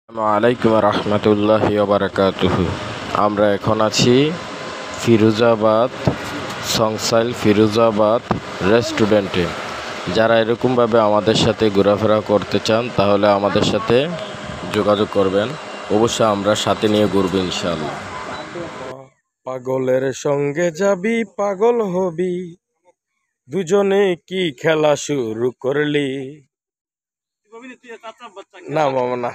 আসসালামু আলাইকুম রহমতুল্লাহি বারাকাতুহু। আমরা এখন আছি ফিরোজাবাদ সংসাইল ফিরোজাবাদ রেস্টুরেন্টে। যারা এরকমভাবে আমাদের সাথে ঘোরাফেরা করতে চান তাহলে আমাদের সাথে যোগাযোগ করবেন। অবশ্যই আমরা সাথে নিয়ে ঘুরবো ইনশাআল্লাহ। পাগলের সঙ্গে যাবি পাগল হবি, দুজনে কি খেলা শুরু করলি। না মামা না,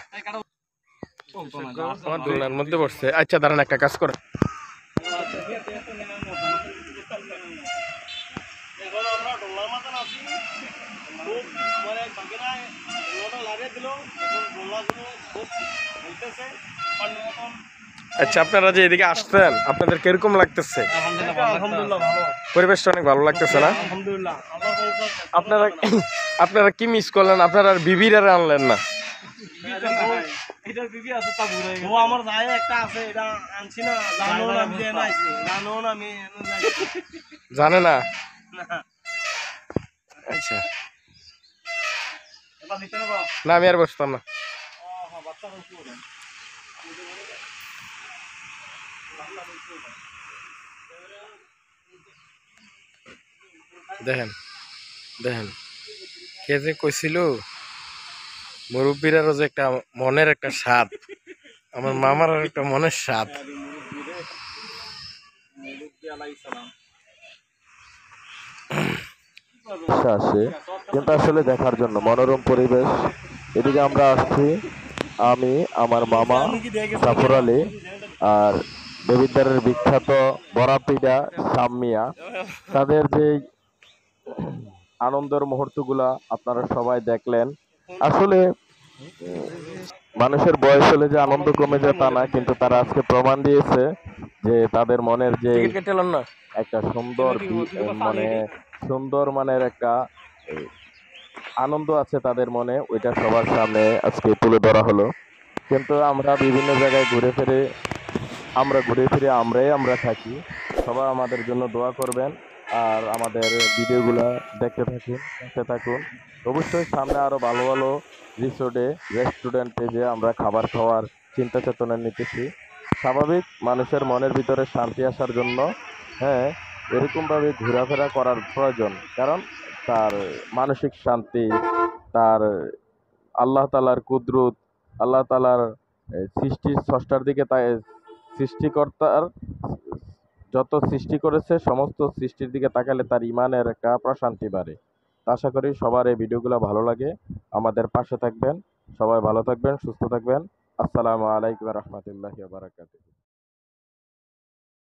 আমার দোলনার মধ্যে পড়ছে। আচ্ছা দাঁড়ান, একটা কাজ করে আচ্ছা, আপনারা যে এদিকে আসছেন আপনাদের কিরকম লাগতেছে? পরিবেশটা অনেক ভালো লাগতেছে না? আপনারা আপনারা কি মিস করলেন? আপনারা আর বিবির আর আনলেন না? জানে না? আচ্ছা না, আমি আর বসতাম না। দেখেন দেখেন, কে যে কইছিল মুরব্বীরারও যে একটা মনের একটা স্বাদ, আমার মামার একটা মনের স্বাদ। আসে কিন্তু আসলে দেখার জন্য মনোরম পরিবেশ। এদিকে আমরা আসছি, আমি, আমার মামা সাফর আলী, আর দেবিদ্বারের বিখ্যাত বড়াপিডা সাম্মিয়া। তাদের যে আনন্দের মুহূর্তগুলা আপনারা সবাই দেখলেন। আসলে মানুষের বয়স হলে যে আনন্দ কমে যায় তা না, কিন্তু তারা আজকে প্রমাণ দিয়েছে যে তাদের মনের যে একটা মানে সুন্দর মানের একটা আনন্দ আছে তাদের মনে, ওইটা সবার সামনে আজকে তুলে ধরা হলো। কিন্তু আমরা বিভিন্ন জায়গায় ঘুরে ফিরে আমরা থাকি। সবাই আমাদের জন্য দোয়া করবেন আর আমাদের ভিডিওগুলো দেখতে থাকুন। অবশ্যই সামনে আরো ভালো ভালো রিসোর্টে রেস্টুরেন্টে যে আমরা খাবার খাওয়ার চিন্তা চেতনা নিতেছি। স্বাভাবিক মানুষের মনের ভিতরে শান্তি আসার জন্য, হ্যাঁ, এরকমভাবে ঘোরাফেরা করার প্রয়োজন। কারণ তার মানসিক শান্তি, তার আল্লাহ তালার কুদরত, আল্লাহ তালার সৃষ্টির স্রষ্টার দিকে তাই সৃষ্টিকর্তার যত সৃষ্টি করেছে সমস্ত সৃষ্টির দিকে তাকালে তার ইমানের একটা প্রশান্তি বাড়ে। আশা করি সবার এই ভিডিওগুলো ভালো লাগে। আমাদের পাশে থাকবেন। সবাই ভালো থাকবেন, সুস্থ থাকবেন। আসসালামু আলাইকুম রহমতুল্লাহি ওয়া বারাকাতুহু।